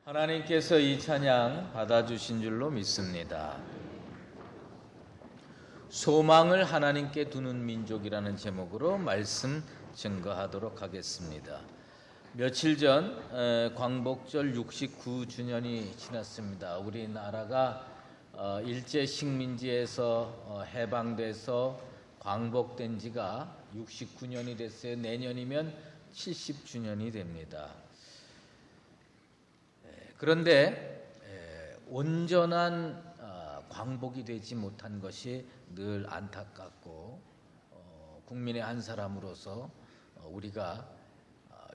하나님께서 이 찬양 받아주신 줄로 믿습니다. 소망을 하나님께 두는 민족이라는 제목으로 말씀 증거하도록 하겠습니다. 며칠 전 광복절 69주년이 지났습니다. 우리나라가 일제 식민지에서 해방돼서 광복된 지가 69년이 됐어요. 내년이면 70주년이 됩니다. 그런데 온전한 광복이 되지 못한 것이 늘 안타깝고 국민의 한 사람으로서 우리가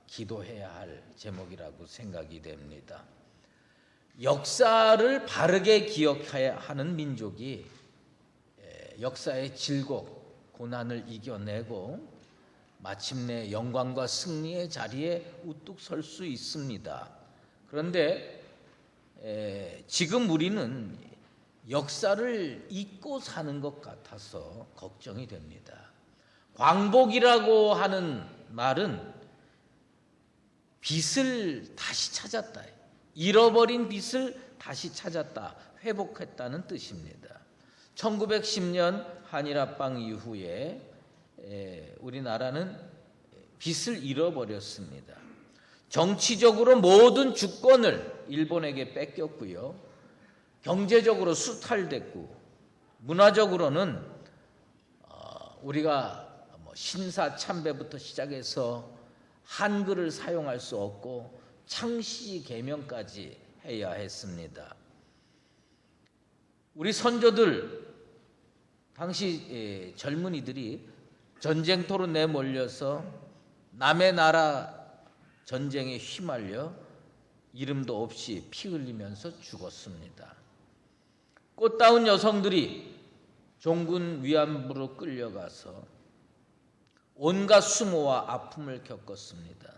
기도해야 할 제목이라고 생각이 됩니다. 역사를 바르게 기억해야 하는 민족이 역사의 질곡, 고난을 이겨내고 마침내 영광과 승리의 자리에 우뚝 설 수 있습니다. 그런데 지금 우리는 역사를 잊고 사는 것 같아서 걱정이 됩니다. 광복이라고 하는 말은 빛을 다시 찾았다, 잃어버린 빛을 다시 찾았다, 회복했다는 뜻입니다. 1910년 한일합방 이후에 우리나라는 빛을 잃어버렸습니다. 정치적으로 모든 주권을 일본에게 뺏겼고요. 경제적으로 수탈됐고, 문화적으로는 우리가 신사 참배부터 시작해서 한글을 사용할 수 없고 창씨 개명까지 해야 했습니다. 우리 선조들, 당시 젊은이들이 전쟁터로 내몰려서 남의 나라 전쟁에 휘말려 이름도 없이 피 흘리면서 죽었습니다. 꽃다운 여성들이 종군 위안부로 끌려가서 온갖 수모와 아픔을 겪었습니다.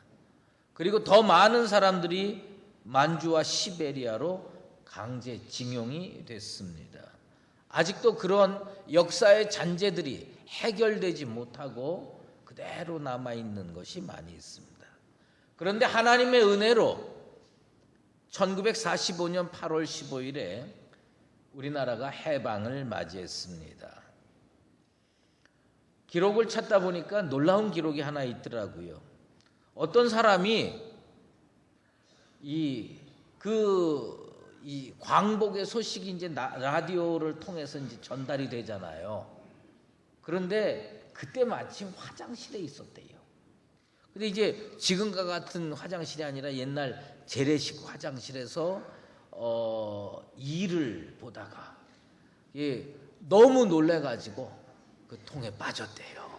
그리고 더 많은 사람들이 만주와 시베리아로 강제징용이 됐습니다. 아직도 그런 역사의 잔재들이 해결되지 못하고 그대로 남아있는 것이 많이 있습니다. 그런데 하나님의 은혜로 1945년 8월 15일에 우리나라가 해방을 맞이했습니다. 기록을 찾다 보니까 놀라운 기록이 하나 있더라고요. 어떤 사람이 이 광복의 소식이 이제 라디오를 통해서 이제 전달이 되잖아요. 그런데 그때 마침 화장실에 있었대요. 근데 이제 지금과 같은 화장실이 아니라 옛날 재래식 화장실에서 일을 보다가 너무 놀래가지고 그 통에 빠졌대요.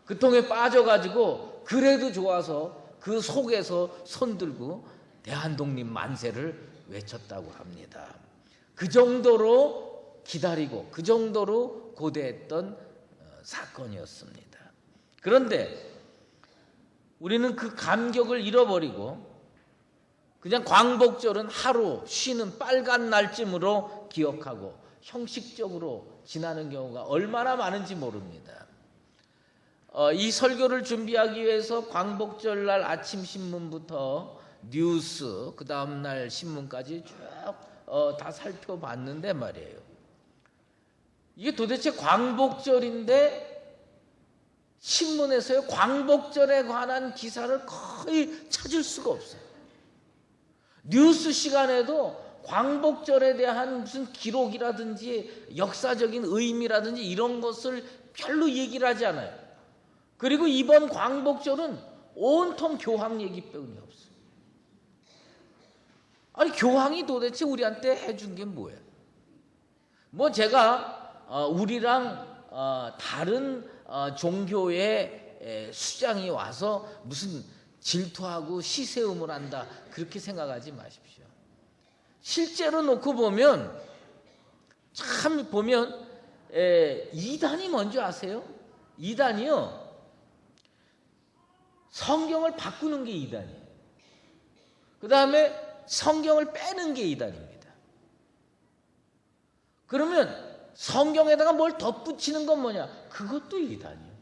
그 통에 빠져가지고 그래도 좋아서 그 속에서 손들고 대한독립 만세를 외쳤다고 합니다. 그 정도로 기다리고 그 정도로 고대했던 사건이었습니다. 그런데 우리는 그 감격을 잃어버리고 그냥 광복절은 하루 쉬는 빨간 날쯤으로 기억하고 형식적으로 지나는 경우가 얼마나 많은지 모릅니다. 이 설교를 준비하기 위해서 광복절날 아침 신문부터 뉴스, 그 다음날 신문까지 쭉 다 살펴봤는데 말이에요. 이게 도대체 광복절인데 신문에서요, 광복절에 관한 기사를 거의 찾을 수가 없어요. 뉴스 시간에도 광복절에 대한 무슨 기록이라든지 역사적인 의미라든지 이런 것을 별로 얘기를 하지 않아요. 그리고 이번 광복절은 온통 교황 얘기뿐이 없어요. 아니, 교황이 도대체 우리한테 해준 게 뭐예요? 뭐 제가 우리랑 다른 종교의 수장이 와서 무슨 질투하고 시세음을 한다, 그렇게 생각하지 마십시오. 실제로 놓고 보면 참 보면 이단이 뭔지 아세요? 이단이요, 성경을 바꾸는 게 이단이에요. 그 다음에 성경을 빼는 게 이단입니다. 그러면 성경에다가 뭘 덧붙이는 건 뭐냐? 그것도 이단이에요.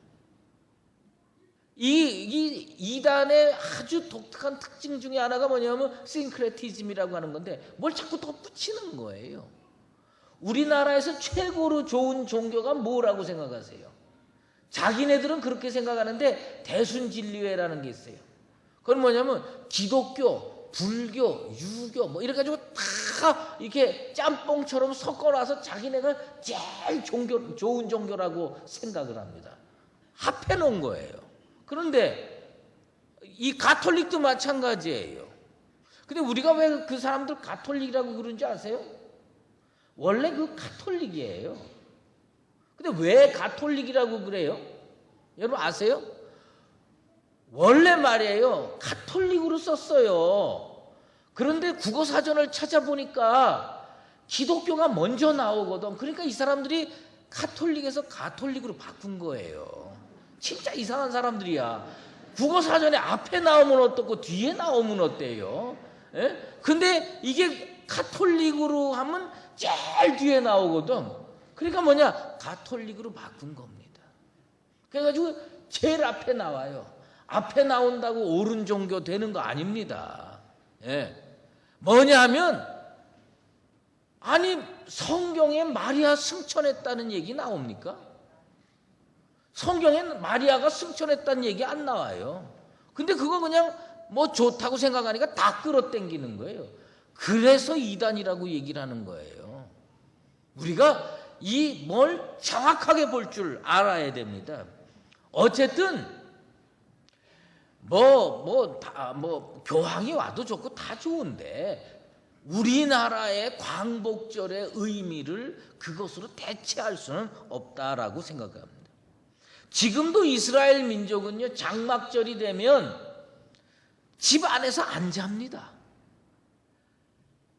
이 이단의 아주 독특한 특징 중에 하나가 뭐냐면 싱크레티즘이라고 하는 건데 뭘 자꾸 덧붙이는 거예요. 우리나라에서 최고로 좋은 종교가 뭐라고 생각하세요? 자기네들은 그렇게 생각하는데 대순진리회라는 게 있어요. 그건 뭐냐면 기독교, 불교, 유교 뭐 이래 가지고 다 이렇게 짬뽕처럼 섞어놔서 자기네가 제일 좋은 종교라고 생각을 합니다. 합해 놓은 거예요. 그런데 이 가톨릭도 마찬가지예요. 근데 우리가 왜 그 사람들 가톨릭이라고 그러는지 아세요? 원래 그 가톨릭이에요. 근데 왜 가톨릭이라고 그래요? 여러분 아세요? 원래 말이에요. 가톨릭으로 썼어요. 그런데 국어사전을 찾아보니까 기독교가 먼저 나오거든. 그러니까 이 사람들이 가톨릭에서 가톨릭으로 바꾼 거예요. 진짜 이상한 사람들이야. 국어사전에 앞에 나오면 어떻고 뒤에 나오면 어때요? 예? 근데 이게 가톨릭으로 하면 제일 뒤에 나오거든. 그러니까 뭐냐? 가톨릭으로 바꾼 겁니다. 그래가지고 제일 앞에 나와요. 앞에 나온다고 옳은 종교 되는 거 아닙니다. 예. 뭐냐 하면 아니 성경에 마리아 승천했다는 얘기 나옵니까? 성경엔 마리아가 승천했다는 얘기 안 나와요. 근데 그거 그냥 뭐 좋다고 생각하니까 다 끌어당기는 거예요. 그래서 이단이라고 얘기를 하는 거예요. 우리가 이 뭘 정확하게 볼 줄 알아야 됩니다. 어쨌든 교황이 와도 좋고 다 좋은데 우리나라의 광복절의 의미를 그것으로 대체할 수는 없다라고 생각합니다. 지금도 이스라엘 민족은요, 장막절이 되면 집 안에서 안 잡니다.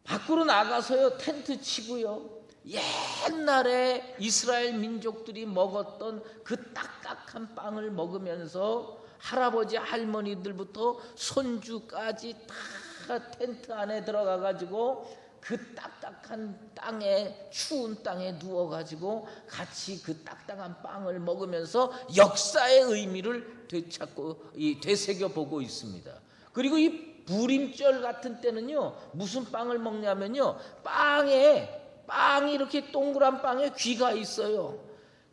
밖으로 나가서요, 텐트 치고요, 옛날에 이스라엘 민족들이 먹었던 그 딱딱한 빵을 먹으면서 할아버지 할머니들부터 손주까지 다 텐트 안에 들어가 가지고 그 딱딱한 땅에, 추운 땅에 누워 가지고 같이 그 딱딱한 빵을 먹으면서 역사의 의미를 되새겨 보고 있습니다. 그리고 이 부림절 같은 때는요, 무슨 빵을 먹냐면요, 빵이 이렇게 동그란 빵에 귀가 있어요.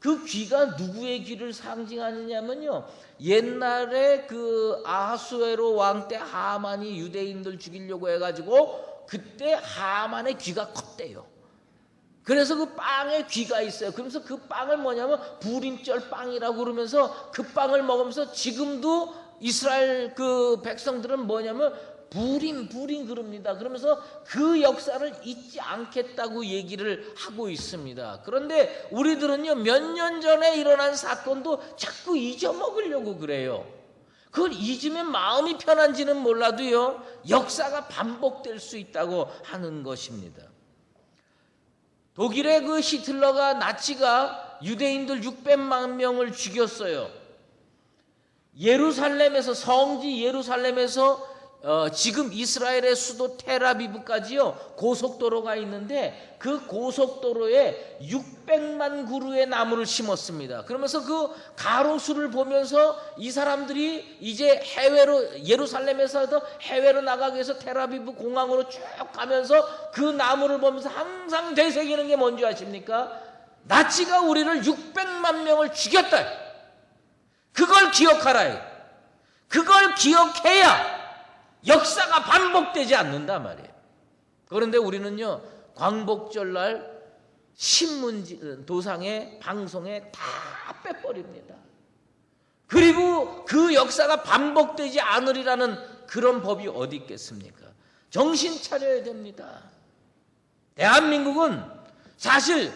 그 귀가 누구의 귀를 상징하느냐면요, 옛날에 그 아하수에로 왕 때 하만이 유대인들 죽이려고 해가지고 그때 하만의 귀가 컸대요. 그래서 그 빵에 귀가 있어요. 그러면서 그 빵을 뭐냐면 부림절 빵이라고 그러면서 그 빵을 먹으면서 지금도 이스라엘 그 백성들은 뭐냐면 부림 그럽니다. 그러면서 그 역사를 잊지 않겠다고 얘기를 하고 있습니다. 그런데 우리들은요, 몇 년 전에 일어난 사건도 자꾸 잊어먹으려고 그래요. 그걸 잊으면 마음이 편한지는 몰라도요, 역사가 반복될 수 있다고 하는 것입니다. 독일의 그 히틀러가, 나치가 유대인들 600만 명을 죽였어요. 예루살렘에서, 성지 예루살렘에서 지금 이스라엘의 수도 텔아비브까지요, 고속도로가 있는데 그 고속도로에 600만 그루의 나무를 심었습니다. 그러면서 그 가로수를 보면서 이 사람들이 이제 해외로, 예루살렘에서 해외로 나가기 위해서 텔아비브 공항으로 쭉 가면서 그 나무를 보면서 항상 되새기는 게 뭔지 아십니까? 나치가 우리를 600만 명을 죽였다. 그걸 기억하라. 그걸 기억해야 역사가 반복되지 않는다 말이에요. 그런데 우리는요, 광복절날 신문 도상에, 방송에 다 빼버립니다. 그리고 그 역사가 반복되지 않으리라는 그런 법이 어디 있겠습니까? 정신 차려야 됩니다. 대한민국은 사실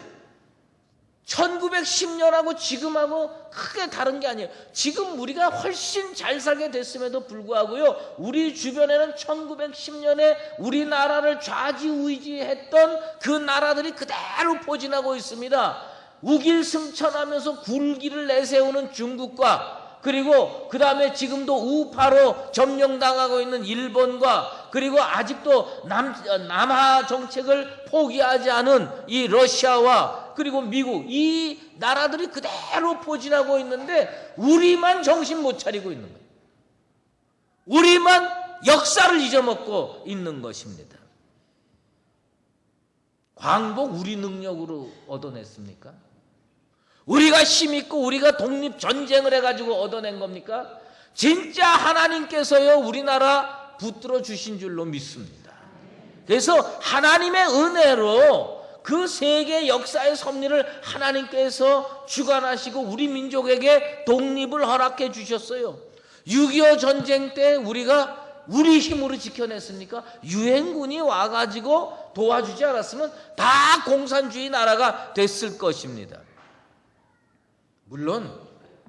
1910년하고 지금하고 크게 다른 게 아니에요. 지금 우리가 훨씬 잘 살게 됐음에도 불구하고요, 우리 주변에는 1910년에 우리나라를 좌지우지했던 그 나라들이 그대로 포진하고 있습니다. 우길승천하면서 굴기를 내세우는 중국과, 그리고 그 다음에 지금도 우파로 점령당하고 있는 일본과, 그리고 아직도 남하 정책을 포기하지 않은 이 러시아와 그리고 미국, 이 나라들이 그대로 포진하고 있는데 우리만 정신 못 차리고 있는 거예요. 우리만 역사를 잊어먹고 있는 것입니다. 광복 우리 능력으로 얻어냈습니까? 우리가 힘있고 우리가 독립전쟁을 해가지고 얻어낸 겁니까? 진짜 하나님께서요 우리나라 붙들어 주신 줄로 믿습니다. 그래서 하나님의 은혜로 그 세계 역사의 섭리를 하나님께서 주관하시고 우리 민족에게 독립을 허락해 주셨어요. 6.25 전쟁 때 우리가 우리 힘으로 지켜냈습니까? 유엔군이 와가지고 도와주지 않았으면 다 공산주의 나라가 됐을 것입니다. 물론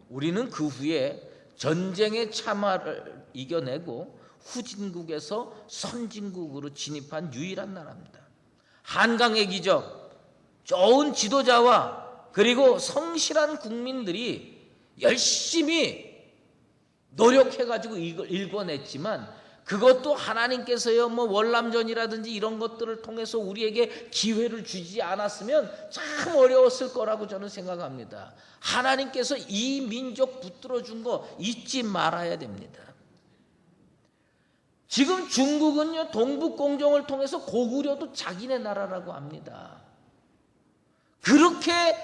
우리는 그 후에 전쟁의 참화를 이겨내고 후진국에서 선진국으로 진입한 유일한 나라입니다. 한강의 기적, 좋은 지도자와 그리고 성실한 국민들이 열심히 노력해가지고 이걸 일궈냈지만 그것도 하나님께서요 월남전이라든지 이런 것들을 통해서 우리에게 기회를 주지 않았으면 참 어려웠을 거라고 저는 생각합니다. 하나님께서 이 민족 붙들어 준 거 잊지 말아야 됩니다. 지금 중국은요 동북공정을 통해서 고구려도 자기네 나라라고 합니다. 그렇게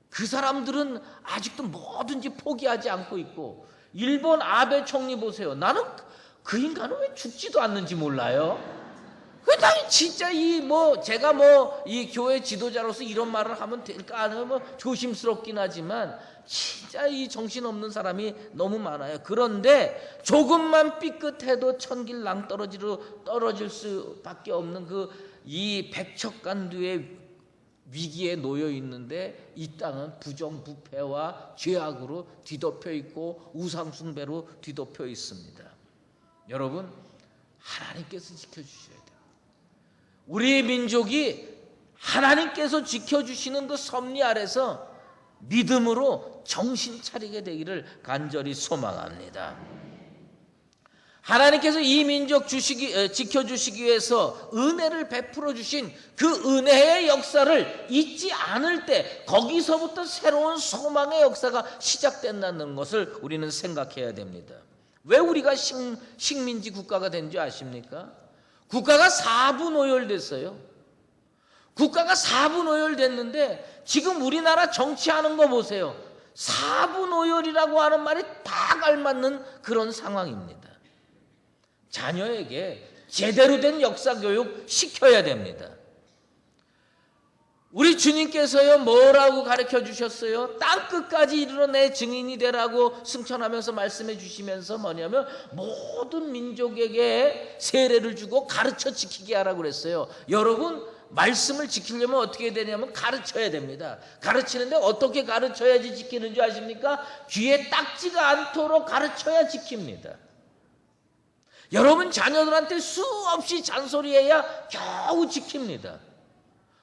그 사람들은 아직도 뭐든지 포기하지 않고 있고, 일본 아베 총리 보세요. 나는 그 인간은 왜 죽지도 않는지 몰라요. 난 진짜 제가 이 교회 지도자로서 이런 말을 하면 될까 안 하면 조심스럽긴 하지만 진짜 이 정신없는 사람이 너무 많아요. 그런데 조금만 삐끗해도 천길 떨어질 수밖에 없는 이 백척간두의 위기에 놓여 있는데 이 땅은 부정부패와 죄악으로 뒤덮여 있고 우상숭배로 뒤덮여 있습니다. 여러분, 하나님께서 지켜주셔야 돼요. 우리 민족이 하나님께서 지켜주시는 그 섭리 아래서 믿음으로 정신 차리게 되기를 간절히 소망합니다. 하나님께서 이 민족 지켜주시기 위해서 은혜를 베풀어 주신 그 은혜의 역사를 잊지 않을 때 거기서부터 새로운 소망의 역사가 시작된다는 것을 우리는 생각해야 됩니다. 왜 우리가 식민지 국가가 된 줄 아십니까? 국가가 4분 오열됐어요. 국가가 4분 오열됐는데 지금 우리나라 정치하는 거 보세요. 4분 오열이라고 하는 말이 딱 알맞는 그런 상황입니다. 자녀에게 제대로 된 역사 교육 시켜야 됩니다. 우리 주님께서요 뭐라고 가르쳐 주셨어요? 땅끝까지 이르러 내 증인이 되라고 승천하면서 말씀해 주시면서 뭐냐면 모든 민족에게 세례를 주고 가르쳐 지키게 하라고 그랬어요. 여러분, 말씀을 지키려면 어떻게 해야 되냐면 가르쳐야 됩니다. 가르치는데 어떻게 가르쳐야지 지키는 줄 아십니까? 귀에 딱지가 않도록 가르쳐야 지킵니다. 여러분 자녀들한테 수없이 잔소리해야 겨우 지킵니다.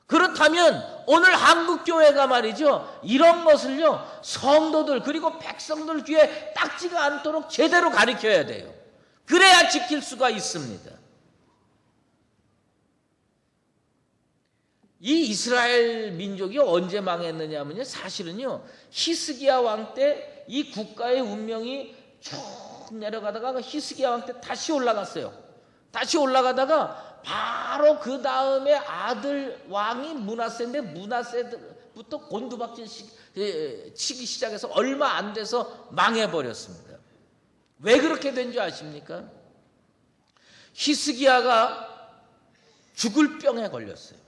그렇다면 오늘 한국교회가 말이죠, 이런 것을요 성도들 그리고 백성들 귀에 딱지가 않도록 제대로 가르쳐야 돼요. 그래야 지킬 수가 있습니다. 이 이스라엘 민족이 언제 망했느냐면요, 사실은요 히스기야 왕 때 이 국가의 운명이 쭉 내려가다가 히스기야 왕 때 다시 올라갔어요. 다시 올라가다가 바로 그 다음에 아들 왕이 므낫세인데 므낫세부터 곤두박질 치기 시작해서 얼마 안 돼서 망해버렸습니다. 왜 그렇게 된 줄 아십니까? 히스기야가 죽을 병에 걸렸어요.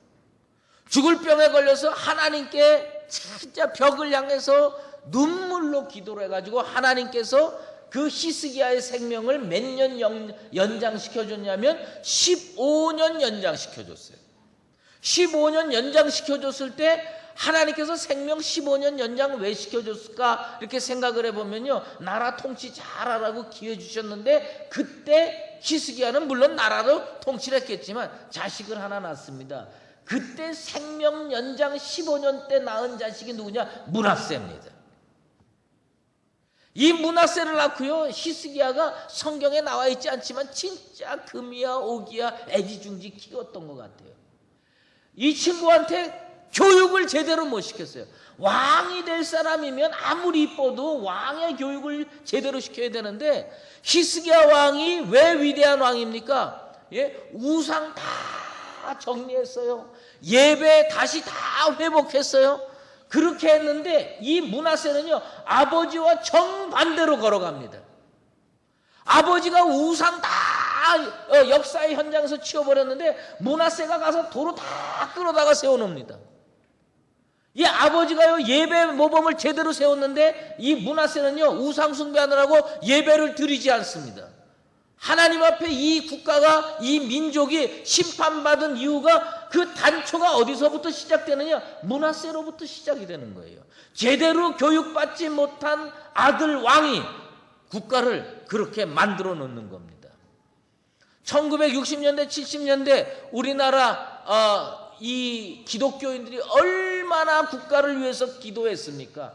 죽을 병에 걸려서 하나님께 진짜 벽을 향해서 눈물로 기도를 해가지고 하나님께서 그 히스기야의 생명을 몇 년 연장시켜줬냐면 15년 연장시켜줬어요. 15년 연장시켜줬을 때 하나님께서 생명 15년 연장 왜 시켜줬을까 이렇게 생각을 해보면요, 나라 통치 잘하라고 기회 주셨는데 그때 히스기야는 물론 나라로 통치를 했겠지만 자식을 하나 낳습니다. 그때 생명 연장 15년 때 낳은 자식이 누구냐? 므낫세입니다. 이 므낫세를 낳고요, 히스기야가 성경에 나와 있지 않지만 진짜 금이야 옥이야 애지중지 키웠던 것 같아요. 이 친구한테 교육을 제대로 못 시켰어요. 왕이 될 사람이면 아무리 이뻐도 왕의 교육을 제대로 시켜야 되는데, 히스기야 왕이 왜 위대한 왕입니까? 예? 우상 다 정리했어요. 예배 다시 다 회복했어요. 그렇게 했는데 이 므낫세는요, 아버지와 정반대로 걸어갑니다. 아버지가 우상 다 역사의 현장에서 치워버렸는데 므낫세가 가서 도로 다 끌어다가 세워놓습니다. 이 아버지가요, 예배 모범을 제대로 세웠는데 이 므낫세는요, 우상 숭배하느라고 예배를 드리지 않습니다. 하나님 앞에 이 국가가, 이 민족이 심판받은 이유가 그 단초가 어디서부터 시작되느냐? 므낫세로부터 시작이 되는 거예요. 제대로 교육받지 못한 아들 왕이 국가를 그렇게 만들어 놓는 겁니다. 1960년대 70년대 우리나라 이 기독교인들이 얼마나 국가를 위해서 기도했습니까?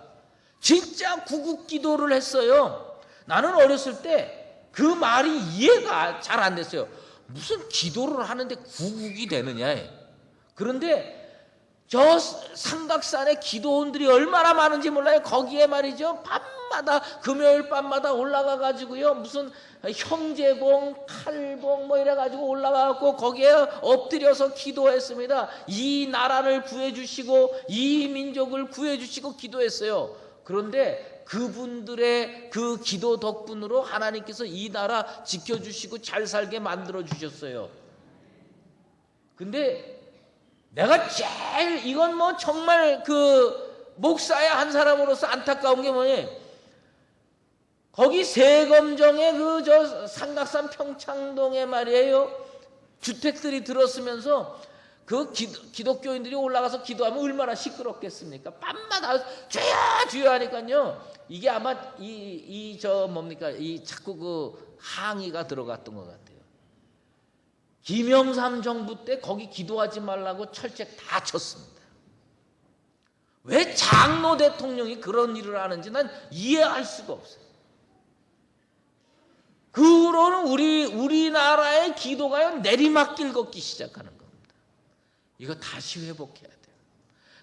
진짜 구국 기도를 했어요. 나는 어렸을 때 그 말이 이해가 잘 안 됐어요. 무슨 기도를 하는데 구국이 되느냐. 그런데 저 삼각산에 기도원들이 얼마나 많은지 몰라요. 거기에 말이죠, 밤마다 금요일 밤마다 올라가 가지고요, 무슨 형제봉 칼봉 뭐 이래 가지고 올라가고 거기에 엎드려서 기도했습니다. 이 나라를 구해주시고 이 민족을 구해주시고 기도했어요. 그런데 그분들의 그 기도 덕분으로 하나님께서 이 나라 지켜주시고 잘 살게 만들어 주셨어요. 근데 내가 제일, 이건 뭐 정말 그 목사의 한 사람으로서 안타까운 게 뭐냐, 거기 세검정에 그 저 삼각산 평창동에 말이에요, 주택들이 들었으면서 그 기독교인들이 올라가서 기도하면 얼마나 시끄럽겠습니까? 밤마다 주여 주여 하니까요, 이게 아마 이 자꾸 그 항의가 들어갔던 것 같아요. 김영삼 정부 때 거기 기도하지 말라고 철책 다 쳤습니다. 왜 장로 대통령이 그런 일을 하는지 난 이해할 수가 없어요. 그 후로는 우리나라의 기도가요, 내리막길 걷기 시작하는 겁니다. 이거 다시 회복해야 돼요.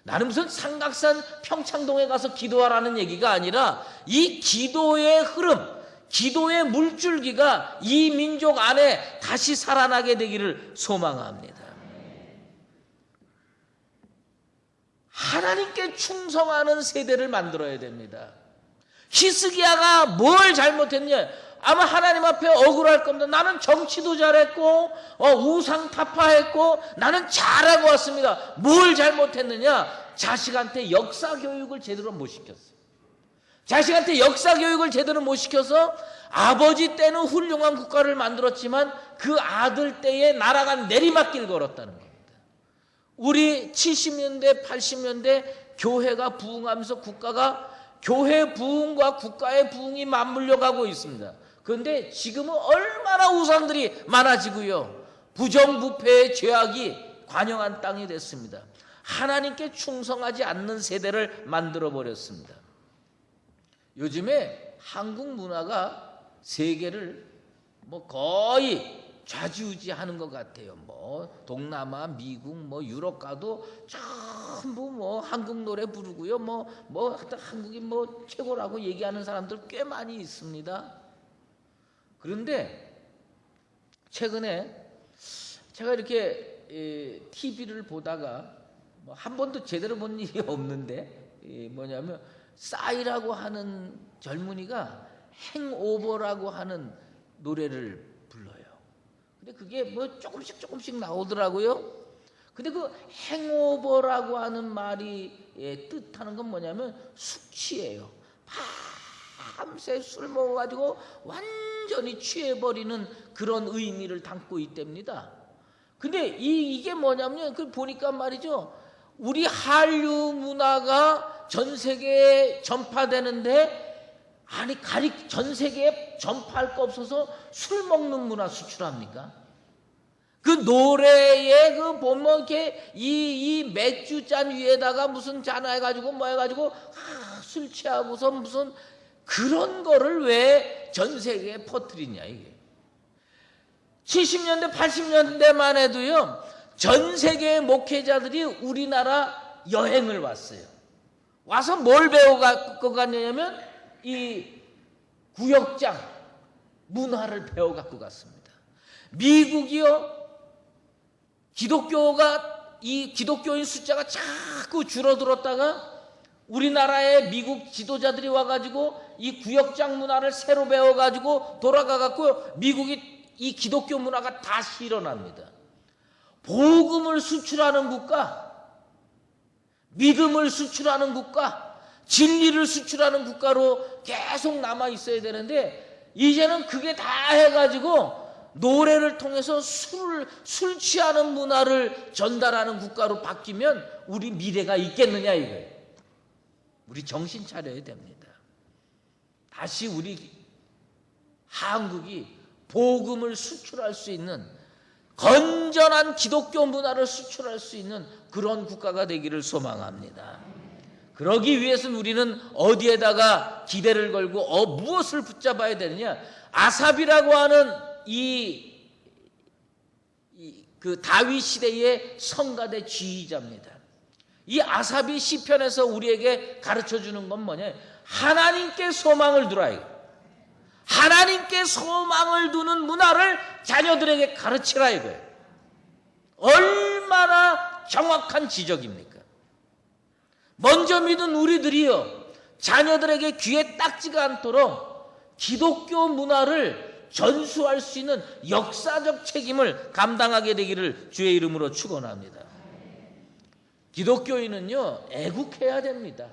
나는 무슨 삼각산 평창동에 가서 기도하라는 얘기가 아니라 이 기도의 흐름, 기도의 물줄기가 이 민족 안에 다시 살아나게 되기를 소망합니다. 하나님께 충성하는 세대를 만들어야 됩니다. 히스기야가 뭘 잘못했냐? 아마 하나님 앞에 억울할 겁니다. 나는 정치도 잘했고 우상 타파했고 나는 잘하고 왔습니다. 뭘 잘못했느냐? 자식한테 역사 교육을 제대로 못 시켰어요. 자식한테 역사 교육을 제대로 못 시켜서 아버지 때는 훌륭한 국가를 만들었지만 그 아들 때에 나라가 내리막길 걸었다는 겁니다. 우리 70년대 80년대 교회가 부흥하면서 국가가, 교회 부흥과 국가의 부흥이 맞물려 가고 있습니다. 그런데 지금은 얼마나 우상들이 많아지고요, 부정부패의 죄악이 관영한 땅이 됐습니다. 하나님께 충성하지 않는 세대를 만들어버렸습니다. 요즘에 한국 문화가 세계를 뭐 거의 좌지우지하는 것 같아요. 뭐 동남아, 미국, 뭐 유럽 가도 전부 뭐 한국 노래 부르고요. 뭐 한국이 뭐 최고라고 얘기하는 사람들 꽤 많이 있습니다. 그런데 최근에 제가 이렇게 TV를 보다가 뭐 한 번도 제대로 본 일이 없는데, 뭐냐면 싸이라고 하는 젊은이가 행오버라고 하는 노래를 불러요. 근데 그게 뭐 조금씩 나오더라고요. 근데 그 행오버라고 하는 말이 뜻하는 건 뭐냐면 숙취예요. 밤새 술 먹어가지고 완전히 취해버리는 그런 의미를 담고 있답니다. 근데 이게 뭐냐면 그 보니까 말이죠, 우리 한류 문화가 전 세계에 전파되는데, 아니 전 세계에 전파할 거 없어서 술 먹는 문화 수출합니까? 그 노래에 그 보면 이렇게 이 맥주 잔 위에다가 무슨 잔 해가지고 뭐 해가지고 술 취하고서 무슨 그런 거를 왜 전 세계에 퍼뜨리냐 이게. 70년대 80년대만 해도요, 전 세계의 목회자들이 우리나라 여행을 왔어요. 와서 뭘 배워갖고 갔냐면 이 구역장 문화를 배워갖고 갔습니다. 미국이요, 기독교인 숫자가 자꾸 줄어들었다가 우리나라의 미국 지도자들이 와가지고 이 구역장 문화를 새로 배워가지고 돌아가갖고 미국이 이 기독교 문화가 다시 일어납니다. 복음을 수출하는 국가, 믿음을 수출하는 국가, 진리를 수출하는 국가로 계속 남아 있어야 되는데 이제는 그게 다 해가지고 노래를 통해서 술 취하는 문화를 전달하는 국가로 바뀌면 우리 미래가 있겠느냐 이거예요. 우리 정신 차려야 됩니다. 다시 우리 한국이 복음을 수출할 수 있는 건전한 기독교 문화를 수출할 수 있는 그런 국가가 되기를 소망합니다. 그러기 위해서는 우리는 어디에다가 기대를 걸고 무엇을 붙잡아야 되느냐? 아삽이라고 하는 그 다윗 시대의 성가대 지휘자입니다. 이 아삽이 시편에서 우리에게 가르쳐주는 건 뭐냐? 하나님께 소망을 두라. 하나님께 소망을 두는 문화를 자녀들에게 가르치라 이거예요. 얼마나 정확한 지적입니까? 먼저 믿은 우리들이요, 자녀들에게 귀에 딱지가 않도록 기독교 문화를 전수할 수 있는 역사적 책임을 감당하게 되기를 주의 이름으로 축원합니다. 기독교인은요, 애국해야 됩니다.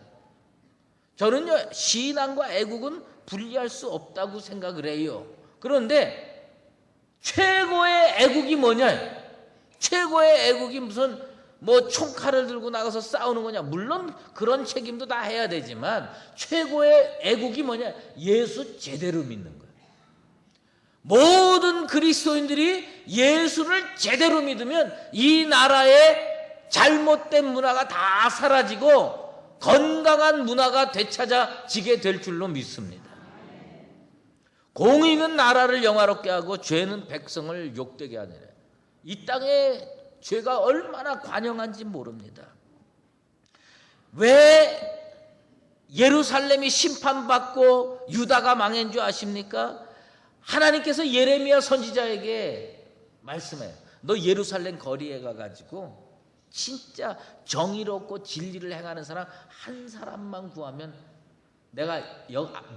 저는요, 신앙과 애국은 분리할 수 없다고 생각을 해요. 그런데 최고의 애국이 뭐냐? 최고의 애국이 무슨 총칼을 들고 나가서 싸우는 거냐? 물론 그런 책임도 다 해야 되지만 최고의 애국이 뭐냐? 예수 제대로 믿는 거예요. 모든 그리스도인들이 예수를 제대로 믿으면 이 나라의 잘못된 문화가 다 사라지고 건강한 문화가 되찾아지게 될 줄로 믿습니다. 공의는 나라를 영화롭게 하고 죄는 백성을 욕되게 하느라. 이 땅에 죄가 얼마나 관영한지 모릅니다. 왜 예루살렘이 심판받고 유다가 망한 줄 아십니까? 하나님께서 예레미야 선지자에게 말씀해요. 너 예루살렘 거리에 가가지고 진짜 정의롭고 진리를 행하는 사람 한 사람만 구하면 내가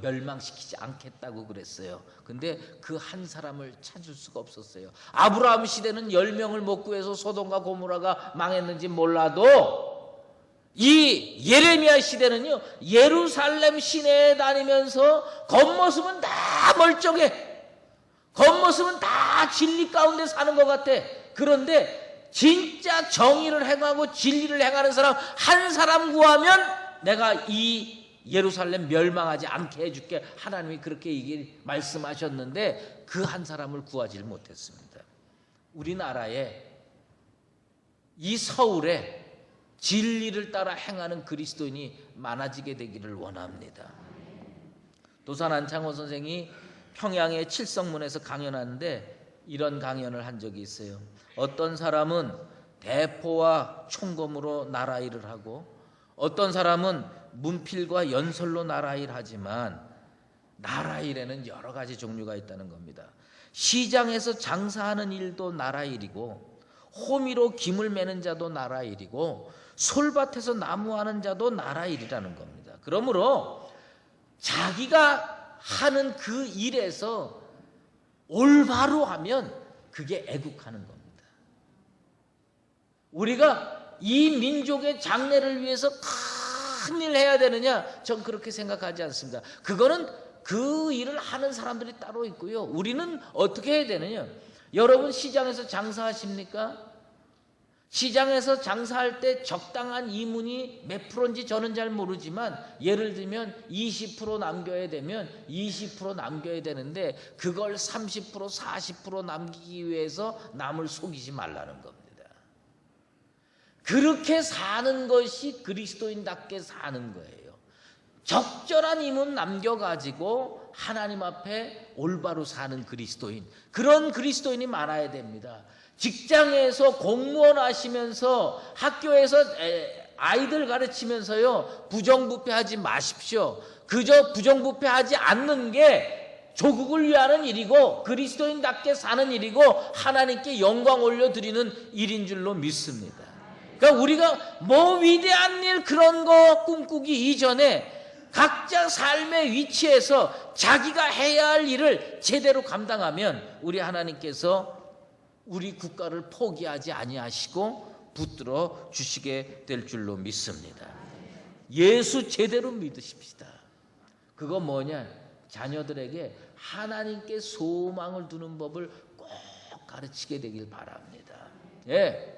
멸망시키지 않겠다고 그랬어요. 근데 그 한 사람을 찾을 수가 없었어요. 아브라함 시대는 10명을 못 구해서 소돔과 고모라가 망했는지 몰라도 이 예레미야 시대는요, 예루살렘 시내에 다니면서 겉모습은 다 멀쩡해. 겉모습은 다 진리 가운데 사는 것 같아. 그런데 진짜 정의를 행하고 진리를 행하는 사람 한 사람 구하면 내가 이 예루살렘 멸망하지 않게 해줄게. 하나님이 그렇게 말씀하셨는데 그 한 사람을 구하지 못했습니다. 우리나라에 이 서울에 진리를 따라 행하는 그리스도인이 많아지게 되기를 원합니다. 도산 안창호 선생이 평양의 칠성문에서 강연하는데 이런 강연을 한 적이 있어요. 어떤 사람은 대포와 총검으로 나라 일을 하고 어떤 사람은 문필과 연설로 나라 일을 하지만 나라 일에는 여러 가지 종류가 있다는 겁니다. 시장에서 장사하는 일도 나라 일이고 호미로 김을 매는 자도 나라 일이고 솔밭에서 나무하는 자도 나라 일이라는 겁니다. 그러므로 자기가 하는 그 일에서 올바로 하면 그게 애국하는 겁니다. 우리가 이 민족의 장래를 위해서 큰일 해야 되느냐? 전 그렇게 생각하지 않습니다. 그거는 그 일을 하는 사람들이 따로 있고요. 우리는 어떻게 해야 되느냐? 여러분 시장에서 장사하십니까? 시장에서 장사할 때 적당한 이문이 몇 프로인지 저는 잘 모르지만 예를 들면 20% 남겨야 되면 20% 남겨야 되는데 그걸 30% 40% 남기기 위해서 남을 속이지 말라는 겁니다. 그렇게 사는 것이 그리스도인답게 사는 거예요. 적절한 힘은 남겨가지고 하나님 앞에 올바로 사는 그리스도인, 그런 그리스도인이 많아야 됩니다. 직장에서 공무원 하시면서 학교에서 아이들 가르치면서요, 부정부패하지 마십시오. 그저 부정부패하지 않는 게 조국을 위하는 일이고 그리스도인답게 사는 일이고 하나님께 영광 올려드리는 일인 줄로 믿습니다. 그러니까 우리가 뭐 위대한 일 그런 거 꿈꾸기 이전에 각자 삶의 위치에서 자기가 해야 할 일을 제대로 감당하면 우리 하나님께서 우리 국가를 포기하지 아니하시고 붙들어 주시게 될 줄로 믿습니다. 예수 제대로 믿으십시다. 그거 뭐냐? 자녀들에게 하나님께 소망을 두는 법을 꼭 가르치게 되길 바랍니다. 예.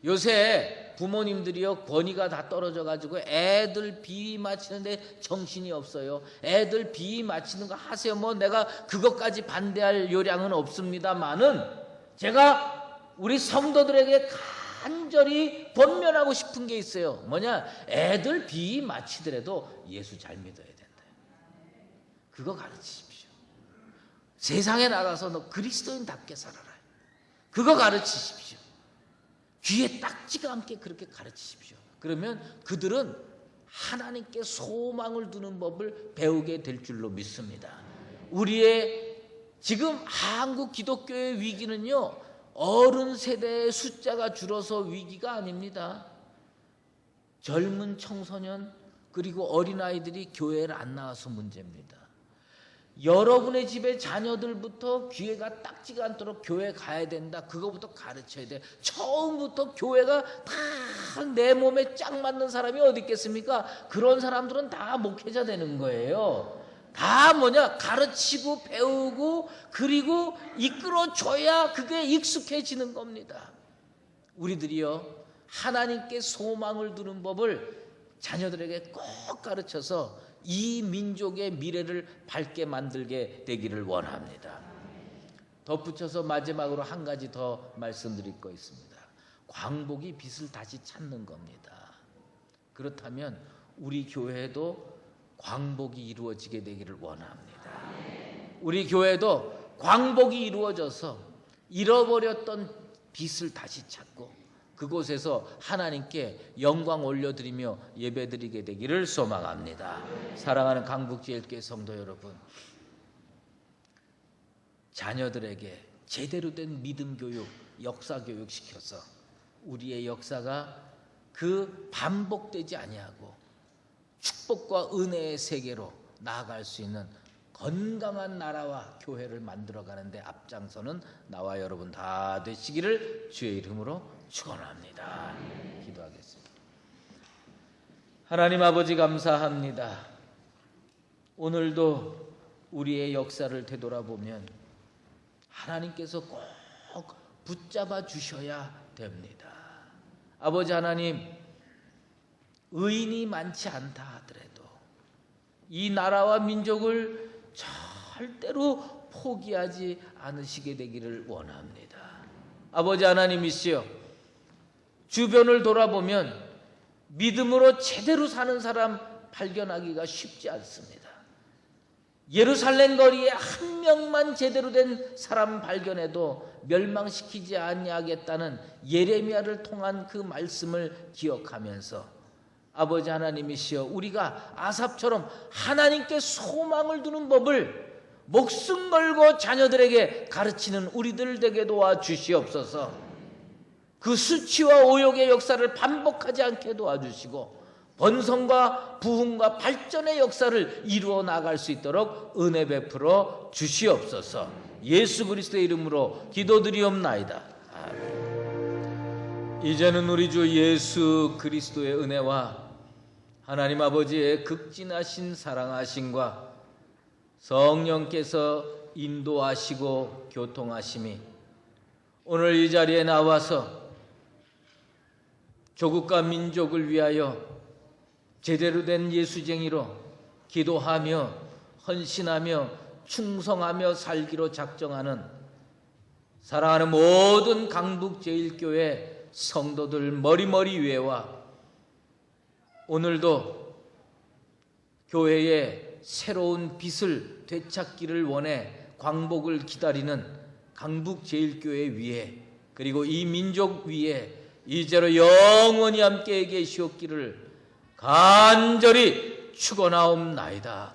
요새 부모님들이요, 권위가 다 떨어져 가지고 애들 비위 맞히는데 정신이 없어요. 애들 비위 맞히는 거 하세요. 뭐 내가 그것까지 반대할 요량은 없습니다만은 제가 우리 성도들에게 간절히 권면하고 싶은 게 있어요. 뭐냐? 애들 비위 맞히더라도 예수 잘 믿어야 된다. 그거 가르치십시오. 세상에 나가서 너 그리스도인답게 살아라. 그거 가르치십시오. 귀에 딱지가 않게 그렇게 가르치십시오. 그러면 그들은 하나님께 소망을 두는 법을 배우게 될 줄로 믿습니다. 우리의 지금 한국 기독교의 위기는요, 어른 세대의 숫자가 줄어서 위기가 아닙니다. 젊은 청소년 그리고 어린아이들이 교회를 안 나와서 문제입니다. 여러분의 집에 자녀들부터 귀에가 딱지가 않도록 교회 가야 된다. 그거부터 가르쳐야 돼. 처음부터 교회가 다 내 몸에 짝 맞는 사람이 어디 있겠습니까? 그런 사람들은 다 목회자 되는 거예요. 다 뭐냐? 가르치고 배우고 그리고 이끌어줘야 그게 익숙해지는 겁니다. 우리들이요, 하나님께 소망을 두는 법을 자녀들에게 꼭 가르쳐서 이 민족의 미래를 밝게 만들게 되기를 원합니다. 덧붙여서 마지막으로 한 가지 더 말씀드릴 거 있습니다. 광복이 빛을 다시 찾는 겁니다. 그렇다면 우리 교회도 광복이 이루어지게 되기를 원합니다. 우리 교회도 광복이 이루어져서 잃어버렸던 빛을 다시 찾고 그곳에서 하나님께 영광 올려드리며 예배드리게 되기를 소망합니다. 사랑하는 강북제일교회 성도 여러분, 자녀들에게 제대로 된 믿음 교육, 역사 교육 시켜서 우리의 역사가 그 반복되지 아니하고 축복과 은혜의 세계로 나아갈 수 있는 건강한 나라와 교회를 만들어가는데 앞장서는 나와 여러분 다 되시기를 주의 이름으로 축원합니다. 기도하겠습니다. 하나님 아버지 감사합니다. 오늘도 우리의 역사를 되돌아보면 하나님께서 꼭 붙잡아 주셔야 됩니다. 아버지 하나님, 의인이 많지 않다 하더라도 이 나라와 민족을 절대로 포기하지 않으시게 되기를 원합니다. 아버지 하나님이시여, 주변을 돌아보면 믿음으로 제대로 사는 사람 발견하기가 쉽지 않습니다. 예루살렘 거리에 한 명만 제대로 된 사람 발견해도 멸망시키지 아니하겠다는 예레미야를 통한 그 말씀을 기억하면서 아버지 하나님이시여, 우리가 아삽처럼 하나님께 소망을 두는 법을 목숨 걸고 자녀들에게 가르치는 우리들 되게 도와주시옵소서. 그 수치와 오욕의 역사를 반복하지 않게 도와주시고 번성과 부흥과 발전의 역사를 이루어 나갈 수 있도록 은혜 베풀어 주시옵소서. 예수 그리스도의 이름으로 기도드리옵나이다. 아멘. 이제는 우리 주 예수 그리스도의 은혜와 하나님 아버지의 극진하신 사랑하심과 성령께서 인도하시고 교통하심이 오늘 이 자리에 나와서 조국과 민족을 위하여 제대로 된 예수쟁이로 기도하며 헌신하며 충성하며 살기로 작정하는 사랑하는 모든 강북제일교회 성도들 머리머리 위에와 오늘도 교회의 새로운 빛을 되찾기를 원해 광복을 기다리는 강북제일교회 위에, 그리고 이 민족 위에 이제로 영원히 함께 계시옵기를 간절히 축원하옵나이다.